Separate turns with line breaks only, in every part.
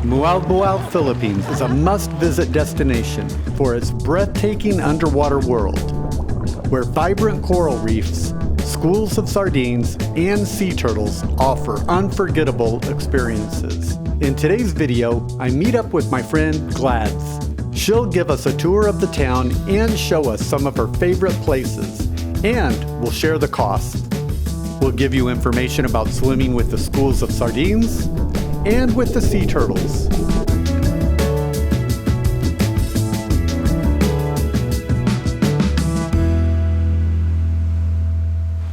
Moalboal, Philippines is a must-visit destination for its breathtaking underwater world, where vibrant coral reefs, schools of sardines, and sea turtles offer unforgettable experiences. In today's video, I meet up with my friend Gladz. She'll give us a tour of the town and show us some of her favorite places, and we'll share the cost. We'll give you information about swimming with the schools of sardines and with the sea turtles.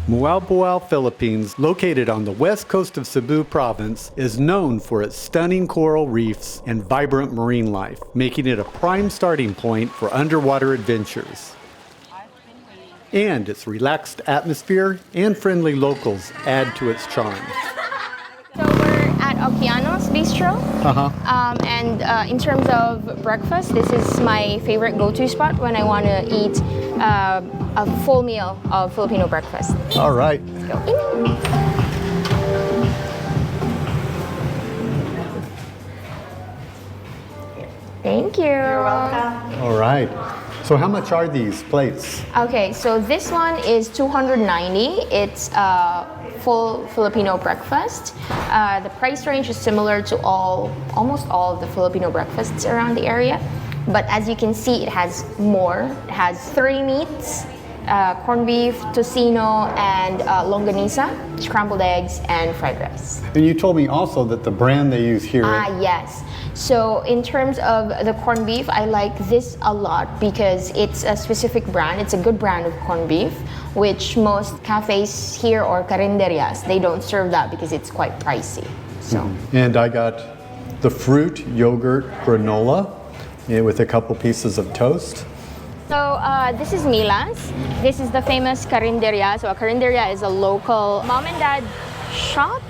Moalboal, Philippines, located on the west coast of Cebu province, is known for its stunning coral reefs and vibrant marine life, making it a prime starting point for underwater adventures. And its relaxed atmosphere and friendly locals add to its charm.
So we're at Okeanos Bistro, and in terms of breakfast, this is my favorite go-to spot when I want to eat a full meal of Filipino breakfast.
All right.
Let's go in. Thank you. You're welcome.
All right. So how much are these plates?
Okay, so this one is $290. It's a full Filipino breakfast. The price range is similar to almost all of the Filipino breakfasts around the area. But as you can see, it has more. It has 3 meats, corned beef, tocino, and longanisa, scrambled eggs, and fried rice.
And you told me also that the brand they use here...
Yes. So in terms of the corned beef, I like this a lot because it's a specific brand. It's a good brand of corned beef, which most cafes here or carinderias, they don't serve that because it's quite pricey. So.
And I got the fruit yogurt granola with a couple pieces of toast.
So this is Mila's. This is the famous carinderia. So a carinderia is a local mom and dad shop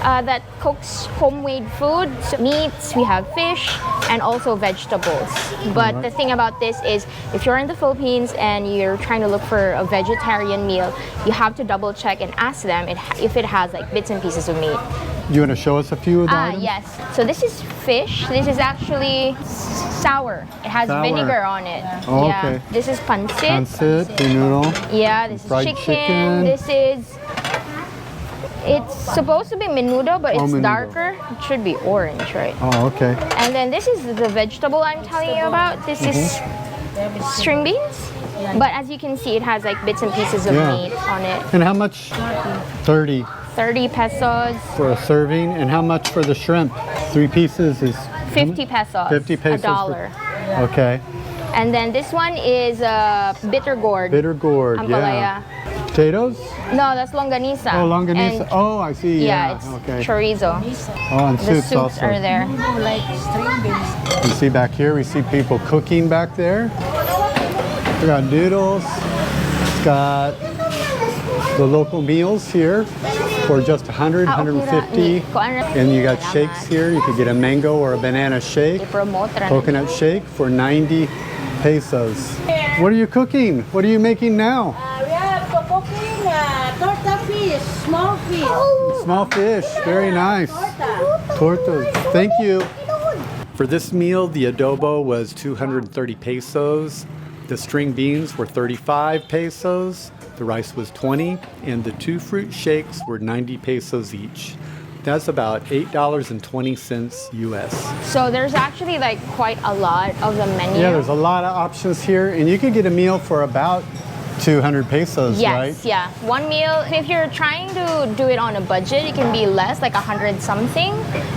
that cooks homemade food. So meats, we have fish, and also vegetables. But the thing about this is, if you're in the Philippines and you're trying to look for a vegetarian meal, you have to double check and ask them if it has like bits and pieces of meat.
You want to show us a few of the items?
Yes. So this is fish. This is actually sour. It has vinegar on it.
Oh,
yeah.
okay.
This is pancit.
Pancit, noodle.
Yeah, this is chicken. This is... It's supposed to be menudo, but it's darker. It should be orange, right?
Oh, okay.
And then this is the vegetable I'm telling you about. This is string beans. But as you can see, it has like bits and pieces of meat on it.
And how much? 30.
30 pesos.
For a serving. And how much for the shrimp? 3 pieces is...
50 pesos.
50 pesos.
$1.
Okay.
And then this one is bitter gourd.
Bitter gourd,
Ampalaya.
Potatoes?
No, that's longanisa.
Oh, longanisa.
And
oh, I see.
yeah, it's chorizo.
Oh, and
The
soups
soups
also.
are there.
Like string beans.
You see back here, we see people cooking back there. We got noodles. It's got the local meals here for just 100, 150. And you got shakes here. You could get a mango or a banana shake. Coconut shake for 90 pesos. What are you cooking? What are you making now?
We have cooking torta fish, small fish.
Small fish, very nice. Tortas, thank you. For this meal, the adobo was 230 pesos. The string beans were 35 pesos. The rice was 20, and the 2 fruit shakes were 90 pesos each. That's about $8.20 US.
So there's actually like quite a lot of the menu.
Yeah, there's a lot of options here, and you can get a meal for about 200 pesos, right?
Yes, yeah. One meal, if you're trying to do it on a budget, it can be less, like 100 something.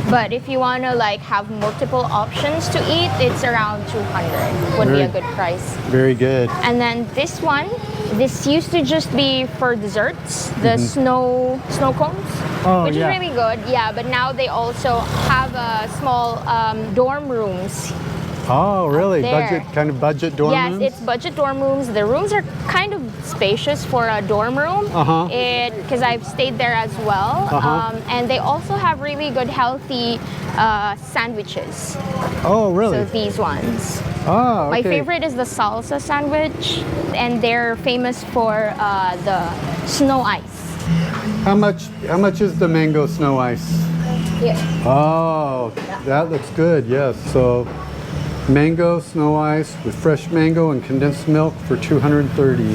But if you want to like have multiple options to eat, it's around 200 would be a good price.
Very good.
And then this one, this used to just be for desserts, the snow cones, which is really good. Yeah, but now they also have small dorm rooms.
Oh, really? Kind of budget dorm rooms?
Yes, it's budget dorm rooms. The rooms are kind of spacious for a dorm room because I've stayed there as well. And they also have really good, healthy sandwiches.
Oh, really?
So these ones.
Oh, okay.
My favorite is the salsa sandwich, and they're famous for the snow ice.
How much is the mango snow ice?
Here.
Oh, That looks good, yes. So mango snow ice with fresh mango and condensed milk for $230.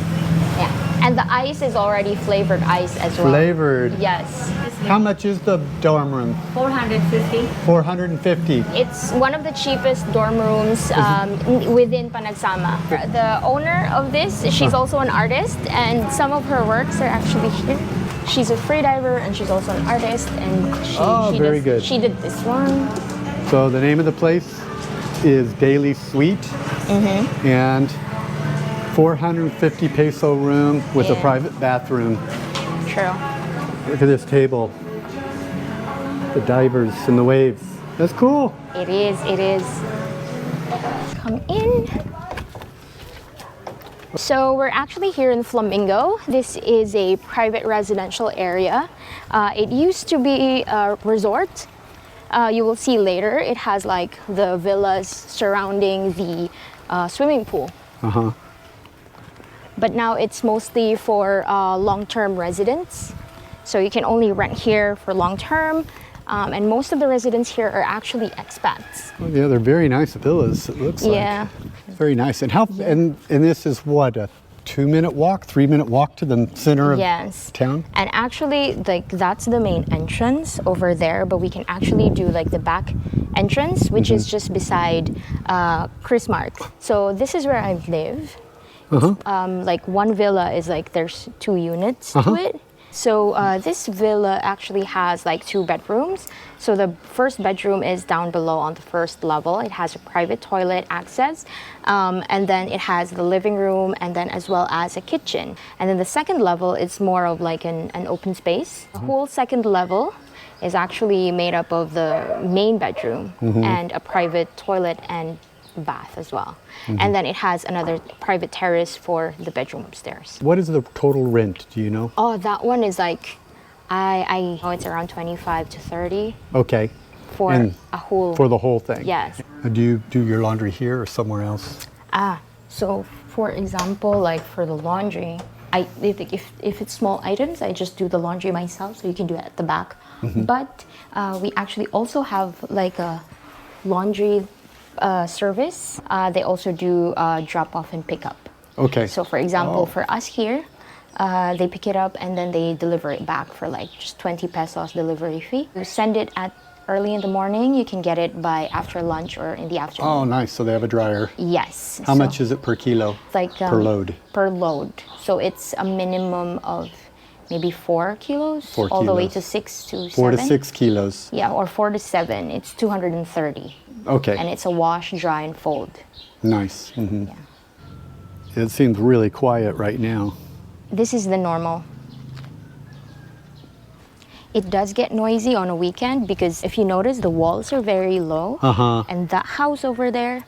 Yeah. And the ice is already flavored ice as well.
Flavored?
Yes.
How much is the dorm room?
450.
450.
It's one of the cheapest dorm rooms within Panagsama. The owner of this, she's also an artist, and some of her works are actually here. She's a freediver and she's also an artist, and she did this one.
So the name of the place is Daily Suite, and 450 peso room with a private bathroom.
True.
Look at this table. The divers and the waves. That's cool.
It is, it is. Come in. So we're actually here in Flamingo. This is a private residential area. It used to be a resort. You will see later it has like the villas surrounding the swimming pool. But now it's mostly for long-term residents. So you can only rent here for long-term. And most of the residents here are actually expats.
Oh, yeah, they're very nice villas, it looks like.
Yeah.
Very nice. And how? And this is what, a 2-minute walk, 3-minute walk to the center of town?
And actually, like, that's the main entrance over there, but we can actually do like the back entrance, which is just beside Chris Mark. So this is where I live. Like one villa is like there's 2 units to it. So this villa actually has like 2 bedrooms. So the first bedroom is down below on the first level. It has a private toilet access, and then it has the living room, and then as well as a kitchen. And then the second level is more of like an open space. The whole second level is actually made up of the main bedroom and a private toilet and bath as well. And then it has another private terrace for the bedroom upstairs.
What is the total rent, do you know?
Oh, that one is like, I know it's around 25 to 30.
Okay.
For a whole...
For the whole thing?
Yes.
Do you do your laundry here or somewhere else?
So for example, like for the laundry, if it's small items, I just do the laundry myself, so you can do it at the back. But we actually also have like a laundry service. They also do drop off and pick up.
Okay.
So for example, for us here, they pick it up and then they deliver it back for like just 20 pesos delivery fee. You send it at early in the morning, you can get it by after lunch or in the afternoon.
Oh, nice. So they have a dryer.
Yes.
How much is it per kilo?
Like
per load?
Per load. So it's a minimum of maybe 4 kilos,
4
all
kilos.
the way to 6 to 7.
4 to 6 kilos.
Yeah, or 4 to 7. It's 230.
Okay.
And it's a wash, dry, and fold.
Nice. It seems really quiet right now.
This is the normal. It does get noisy on a weekend because if you notice, the walls are very low. And that house over there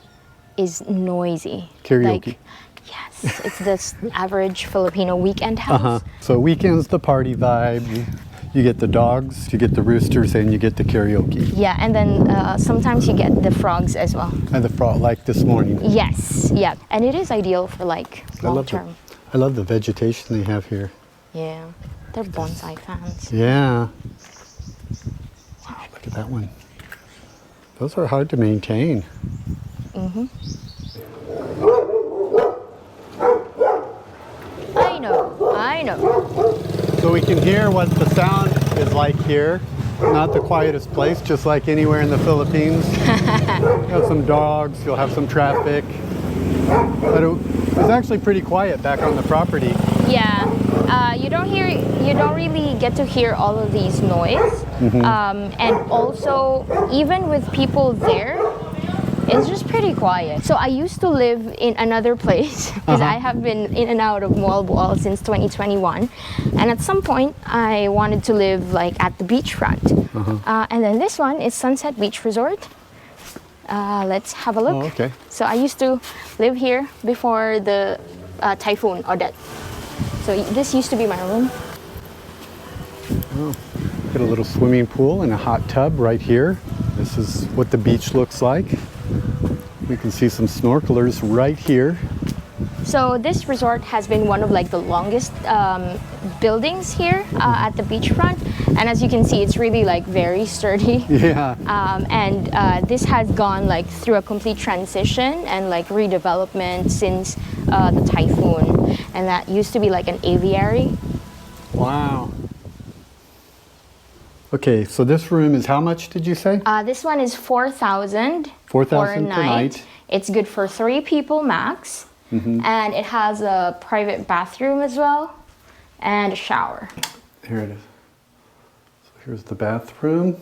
is noisy.
Karaoke.
Like, yes, it's this average Filipino weekend house.
So weekends, the party vibe. You get the dogs, you get the roosters, and you get the karaoke.
Yeah, and then sometimes you get the frogs as well.
And the frog, like this morning.
Yes, yeah. And it is ideal for like long term.
I love the vegetation they have here.
Yeah, they're bonsai fans.
Yeah. Wow, look at that one. Those are hard to maintain.
I know.
So we can hear what the sound is like here. Not the quietest place, just like anywhere in the Philippines. You have some dogs, you'll have some traffic. But it was actually pretty quiet back on the property.
Yeah, you don't really get to hear all of these noise. And also, even with people there, it's just pretty quiet. So I used to live in another place because I have been in and out of Moalboal since 2021. And at some point, I wanted to live like at the beachfront. And then this one is Sunset Beach Resort. Let's have a look.
Oh, okay.
So I used to live here before the typhoon Odette. So this used to be my room.
Oh, got a little swimming pool and a hot tub right here. This is what the beach looks like. We can see some snorkelers right here.
So this resort has been one of like the longest buildings here at the beachfront, And as you can see, it's really like very sturdy.
Yeah.
This has gone like through a complete transition and like redevelopment since the typhoon. And that used to be like an aviary.
Wow. Okay, so this room is how much did you say?
This one is 4,000.
4,000 per night.
It's good for 3 people max. And it has a private bathroom as well and a shower.
Here it is. So here's the bathroom.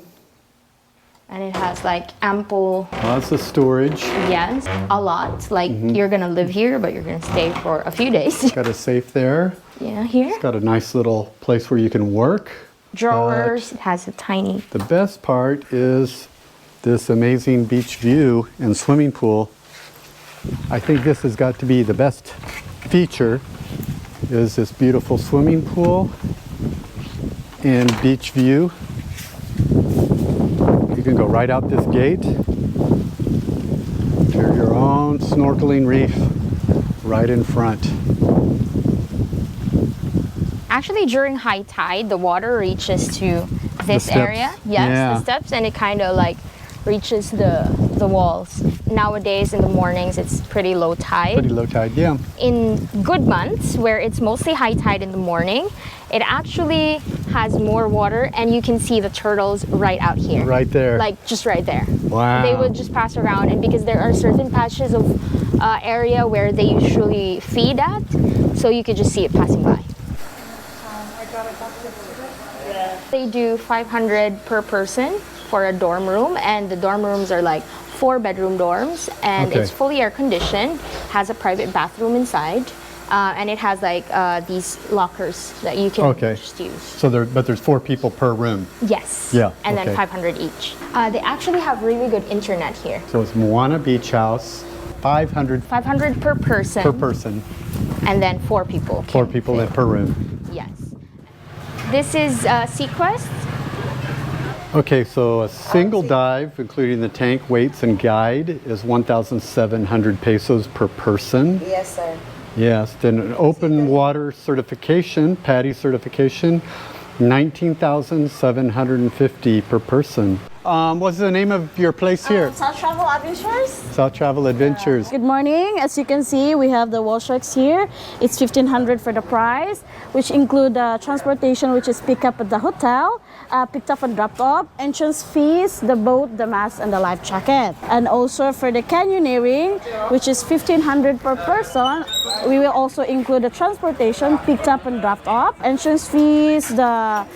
And it has like ample,
Lots of storage.
yes, a lot. Like you're gonna live here, but you're gonna stay for a few days.
Got a safe there.
Yeah, here.
It's got a nice little place where you can work.
Drawers, it has a tiny.
The best part is this amazing beach view and swimming pool. I think this has got to be the best feature, is this beautiful swimming pool and beach view. You can go right out this gate to your own snorkeling reef right in front.
Actually, during high tide, the water reaches to this
steps.
area. Yes,
Yeah.
the steps, and it kind of like reaches the walls. Nowadays, in the mornings, it's pretty low tide.
Pretty low tide, yeah.
In good months, where it's mostly high tide in the morning, it actually has more water, and you can see the turtles right out here.
Right there.
Like just right there.
Wow.
They would just pass around, and because there are certain patches of area where they usually feed at, so you could just see it passing by. They do 500 per person for a dorm room, and the dorm rooms are like 4-bedroom dorms, and
Okay.
it's fully air conditioned, has a private bathroom inside, and it has like these lockers that you can
Okay.
just use.
So but there's 4 people per room.
Yes.
Yeah,
And then
okay.
500 each. They actually have really good internet here.
So it's Moana Beach House, 500
500 per person.
per person,
And then 4 people.
4 people in per room.
Yes. This is Sequest.
Okay, so a single dive, including the tank, weights, and guide, is 1,700 pesos per person.
Yes, sir.
Yes, then an open water certification, PADI certification, 19,750 per person. What's the name of your place here?
South Travel Adventures.
South Travel Adventures.
Good morning. As you can see, we have the wall sharks here. It's 1,500 for the price, which include transportation, which is pick up at the hotel, picked up and dropped off, entrance fees, the boat, the mask, and the life jacket. And also for the canyoneering, which is 1,500 per person, we will also include the transportation, picked up and dropped off, entrance fees, the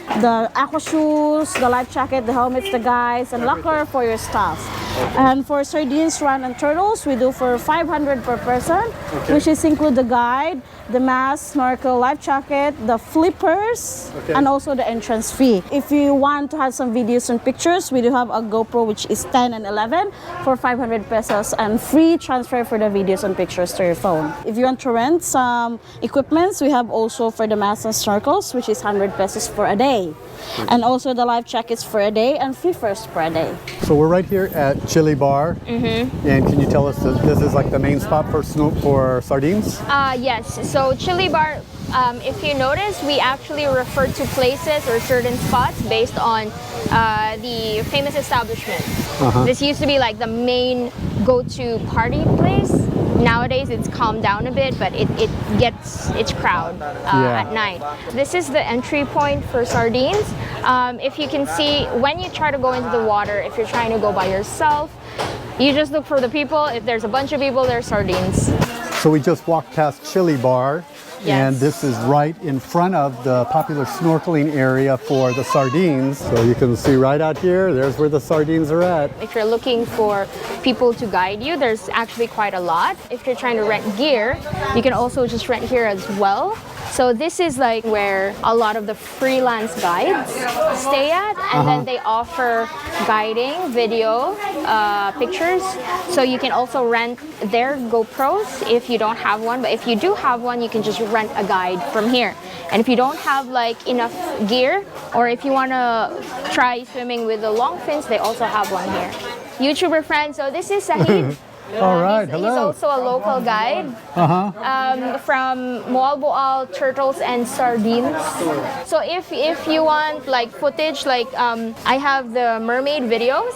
aqua shoes, the life jacket, the helmets, the guides, and locker for your stuff. And for sardines, run, and turtles, we do for 500 per person, which is include the guide, the mask, snorkel, life jacket, the flippers, and also the entrance fee. If you want to have some videos and pictures, we do have a GoPro, which is 10 and 11 for 500 pesos, and free transfer for the videos and pictures to your phone. If you want to rent some equipments, we have also for the masks and snorkels, which is 100 pesos for a day. And also the life jackets for a day and flippers for a day.
So we're right here at Chili Bar. And can you tell us that this is like the main spot for sardines?
Yes, so Chili Bar, if you notice, we actually refer to places or certain spots based on the famous establishment. This used to be like the main go-to party place. Nowadays it's calmed down a bit, but it gets its crowd at night. This is the entry point for sardines. If you can see, when you try to go into the water, if you're trying to go by yourself, you just look for the people. If there's a bunch of people, there's sardines.
So we just walked past Chili Bar, and this is right in front of the popular snorkeling area for the sardines. So you can see right out here, there's where the sardines are at.
If you're looking for people to guide you, there's actually quite a lot. If you're trying to rent gear, you can also just rent here as well. So this is like where a lot of the freelance guides stay at, and then they offer guiding, video, pictures. So you can also rent their GoPros if you don't have one, but if you do have one, you can just rent a guide from here. And if you don't have like enough gear, or if you want to try swimming with the long fins, they also have one here. YouTuber friend, so this is Sahid.
All right,
He's
hello.
also a local guide from Moalboal, turtles, and sardines. So if you want like footage, like I have the mermaid videos.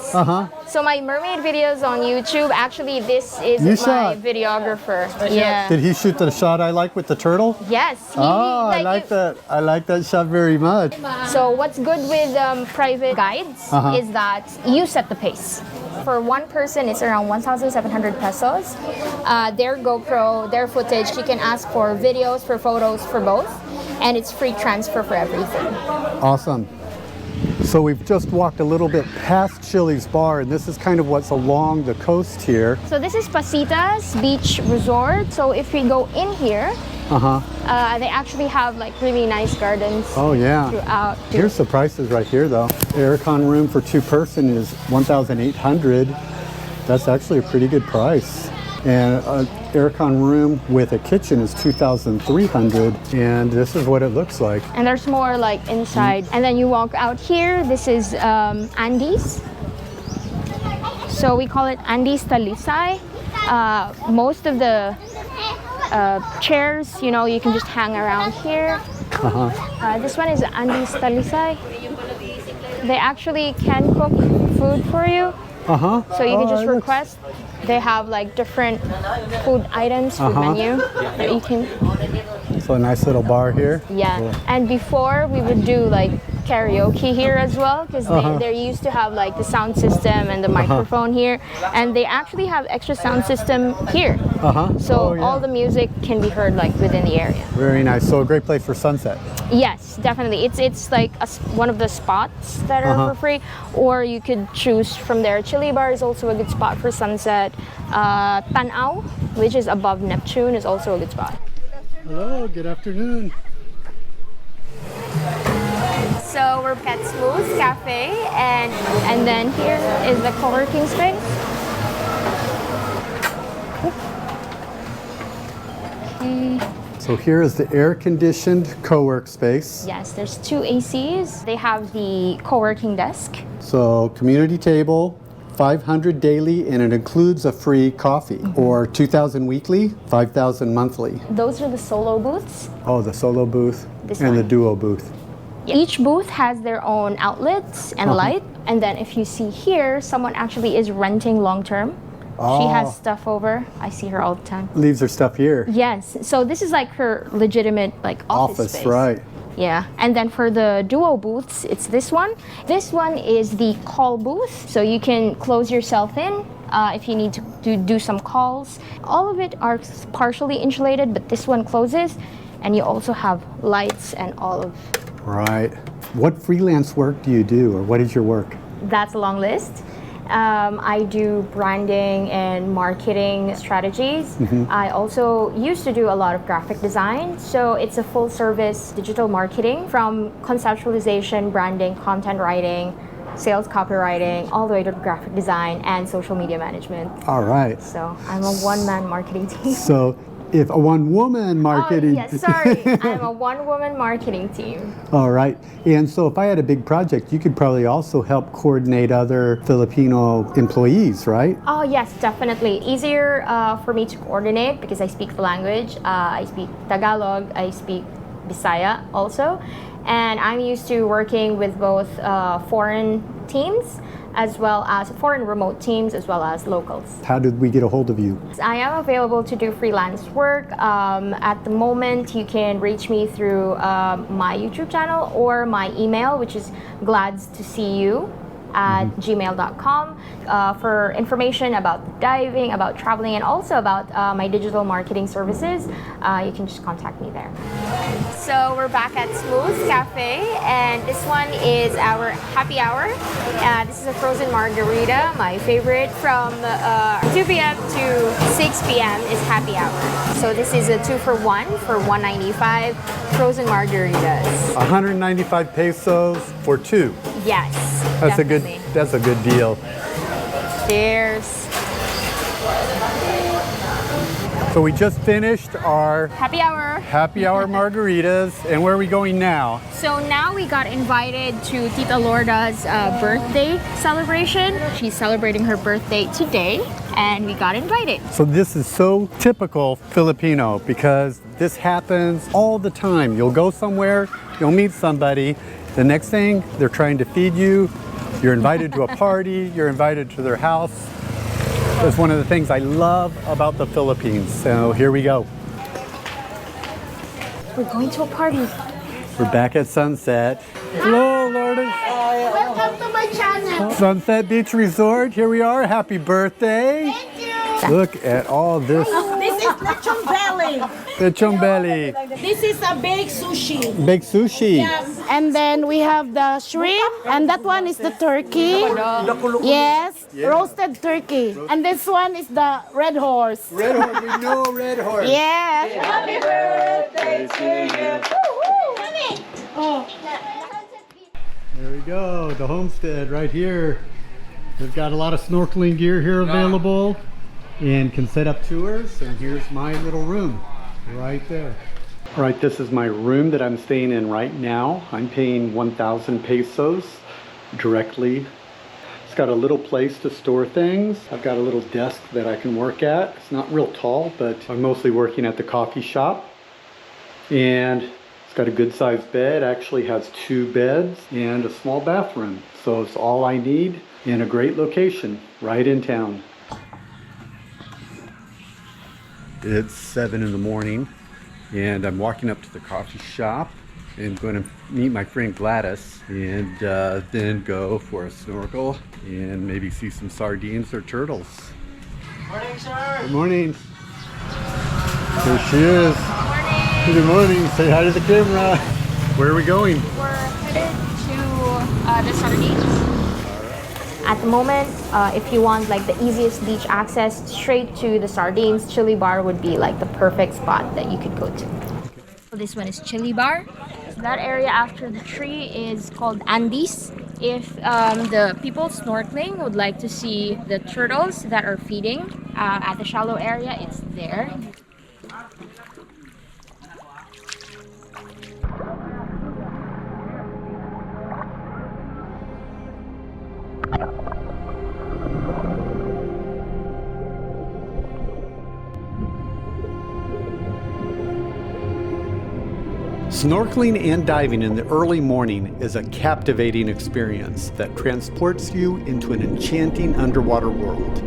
So my mermaid videos on YouTube. Actually, this is
You
my
shot.
videographer. Yeah.
Did he shoot the shot I like with the turtle?
Yes.
I like that. I like that shot very much.
So what's good with private guides is that you set the pace. For one person, it's around 1,700 pesos. Their GoPro, their footage, you can ask for videos, for photos, for both. And it's free transfer for everything.
Awesome. So we've just walked a little bit past Chili's Bar, and this is kind of what's along the coast here.
So this is Pasitas Beach Resort. So if we go in here, they actually have like really nice gardens
Oh yeah.
throughout.
Here's the prices right here though. Aircon room for 2 person is 1,800. That's actually a pretty good price. And an aircon room with a kitchen is 2,300. And this is what it looks like.
And there's more like inside. And then you walk out here. This is Andes. So we call it Andes Talisay. Most of the chairs, you know, you can just hang around here. This one is Andes Talisay. They actually can cook food for you. So you can just request. They have like different food items, food menu that you can.
So a nice little bar here.
Yeah.
Cool.
And before we would do like karaoke here as well, because they're used to have like the sound system and the microphone here, and they actually have extra sound system here. So all the music can be heard like within the area.
Very nice. So a great place for sunset.
Yes, definitely. It's like one of the spots that are for free, or you could choose from there. Chili Bar is also a good spot for sunset. Tanaw, which is above Neptune, is also a good spot.
Hello, good afternoon.
So we're at Smooth Cafe, and then here is the co-working space.
So here is the air-conditioned co-work space.
Yes, there's 2 ACs. They have the co-working desk.
So community table, 500 daily, and it includes a free coffee, or 2,000 weekly, 5,000 monthly.
Those are the solo booths.
Oh, the solo booth
This
and the
one.
duo booth.
Each booth has their own outlets and light. And then if you see here, someone actually is renting long term. She has stuff over. I see her all the time.
Leaves her stuff here.
Yes. So this is like her legitimate like office space.
Right.
Yeah. And then for the duo booths, it's this one. This one is the call booth. So you can close yourself in if you need to do some calls. All of it are partially insulated, but this one closes. And you also have lights and all of.
Right. What freelance work do you do, or what is your work?
That's a long list. I do branding and marketing strategies. I also used to do a lot of graphic design. So it's a full service digital marketing, from conceptualization, branding, content writing, sales copywriting, all the way to graphic design and social media management.
All right.
So I'm a one-man marketing team.
So if a one-woman marketing...
Oh, yes, sorry. I'm a one-woman marketing team.
All right. And so if I had a big project, you could probably also help coordinate other Filipino employees, right?
Oh, yes, definitely. Easier for me to coordinate because I speak the language. I speak Tagalog. I speak Bisaya also. And I'm used to working with both foreign teams as well as foreign remote teams as well as locals.
How did we get a hold of you?
I am available to do freelance work. At the moment, you can reach me through my YouTube channel or my email, which is gladstoseeyou@gmail.com for information about diving, about traveling, and also about my digital marketing services. You can just contact me there. So we're back at Smooth Cafe, and this one is our happy hour. This is a frozen margarita, my favorite. From 2 p.m. to 6 p.m. is happy hour. So this is a 2-for-1 for $195 frozen margaritas.
195 pesos for 2.
Yes,
That's a good deal.
Cheers.
So we just finished our
Happy hour.
happy hour margaritas, and where are we going now?
So now we got invited to Tita Lorda's birthday celebration. She's celebrating her birthday today. and we got invited.
So this is so typical Filipino because this happens all the time. You'll go somewhere, you'll meet somebody, the next thing they're trying to feed you, you're invited to a party, you're invited to their house. That's one of the things I love about the Philippines. So here we go.
We're going to a party.
We're back at Sunset. Hello, Lourdes.
Welcome to my channel.
Sunset Beach Resort. Here we are. Happy birthday.
Thank you.
Look at all this.
This is lechon belly.
Lechon belly.
This is a baked sushi.
Baked sushi.
And then we have the shrimp, and that one is the turkey. Yes, roasted turkey. And this one is the red horse.
Red horse. We know red horse.
Yeah.
Happy birthday to you.
There we go. The homestead right here. They've got a lot of snorkeling gear here available and can set up tours. And here's my little room right there. All right, this is my room that I'm staying in right now. I'm paying 1,000 pesos directly. It's got a little place to store things. I've got a little desk that I can work at. It's not real tall, but I'm mostly working at the coffee shop. And it's got a good sized bed. Actually has 2 beds and a small bathroom. So it's all I need in a great location right in town. It's 7 in the morning and I'm walking up to the coffee shop and going to meet my friend Gladys and then go for a snorkel and maybe see some sardines or turtles.
Morning, sir.
Good morning. There she is. Good morning. Say hi to the camera. Where are we going?
We're headed to the Sardines. At the moment, if you want like the easiest beach access straight to the Sardines, Chili Bar would be like the perfect spot that you could go to. So this one is Chili Bar. So that area after the tree is called Andes. If the people snorkeling would like to see the turtles that are feeding at the shallow area, it's there.
Snorkeling and diving in the early morning is a captivating experience that transports you into an enchanting underwater world.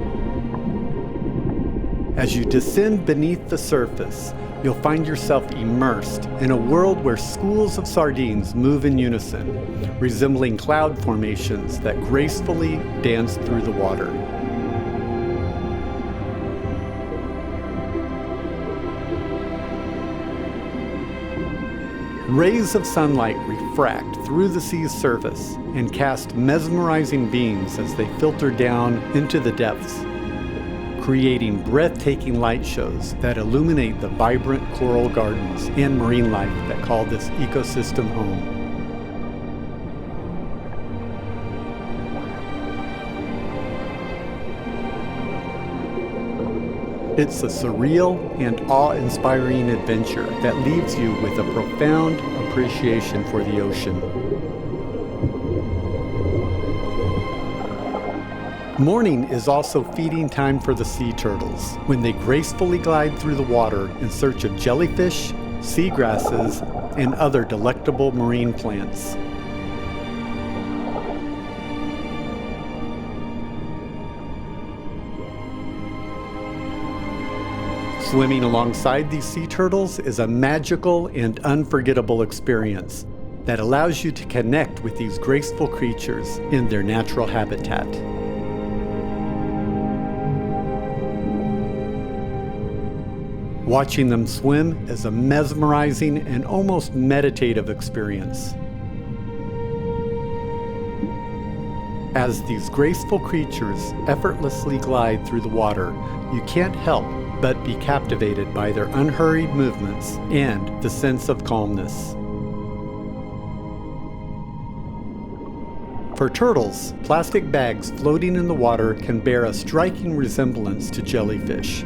As you descend beneath the surface, you'll find yourself immersed in a world where schools of sardines move in unison, resembling cloud formations that gracefully dance through the water. Rays of sunlight refract through the sea's surface and cast mesmerizing beams as they filter down into the depths, creating breathtaking light shows that illuminate the vibrant coral gardens and marine life that call this ecosystem home. It's a surreal and awe-inspiring adventure that leaves you with a profound appreciation for the ocean. Morning is also feeding time for the sea turtles, when they gracefully glide through the water in search of jellyfish, seagrasses, and other delectable marine plants. Swimming alongside these sea turtles is a magical and unforgettable experience that allows you to connect with these graceful creatures in their natural habitat. Watching them swim is a mesmerizing and almost meditative experience. As these graceful creatures effortlessly glide through the water, you can't help but be captivated by their unhurried movements and the sense of calmness. For turtles, plastic bags floating in the water can bear a striking resemblance to jellyfish.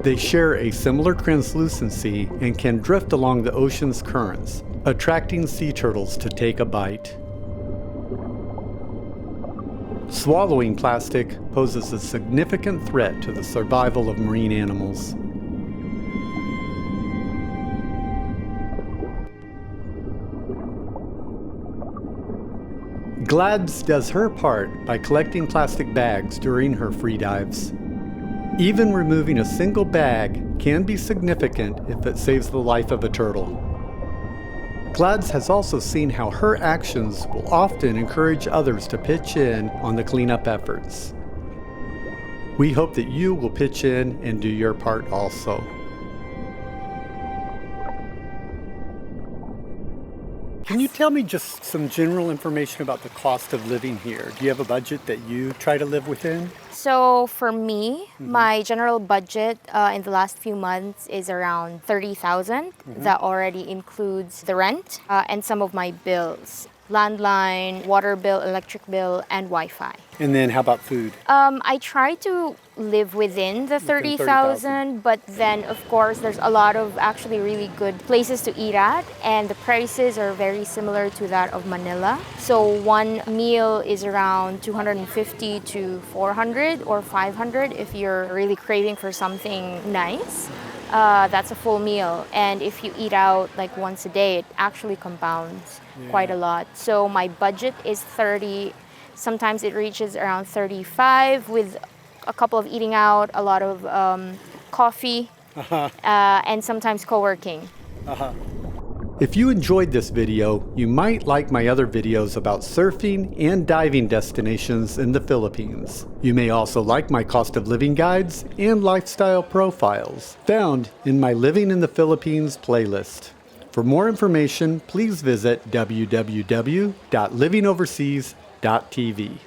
They share a similar translucency and can drift along the ocean's currents, attracting sea turtles to take a bite. Swallowing plastic poses a significant threat to the survival of marine animals. Gladz does her part by collecting plastic bags during her free dives. Even removing a single bag can be significant if it saves the life of a turtle. Gladz has also seen how her actions will often encourage others to pitch in on the cleanup efforts. We hope that you will pitch in and do your part also. Can you tell me just some general information about the cost of living here? Do you have a budget that you try to live within?
So for me, my general budget in the last few months is around 30,000. That already includes the rent and some of my bills. Landline, water bill, electric bill, and Wi-Fi.
And then how about food?
I try to live within the 30,000, but then of course there's a lot of actually really good places to eat at, and the prices are very similar to that of Manila. So one meal is around 250 to 400 or 500 if you're really craving for something nice. That's a full meal, and if you eat out like once a day, it actually compounds quite a lot. So my budget is 30. Sometimes it reaches around 35 with a couple of eating out, a lot of coffee, and sometimes co-working.
If you enjoyed this video, you might like my other videos about surfing and diving destinations in the Philippines. You may also like my cost of living guides and lifestyle profiles found in my Living in the Philippines playlist. For more information, please visit www.livingoverseas.tv.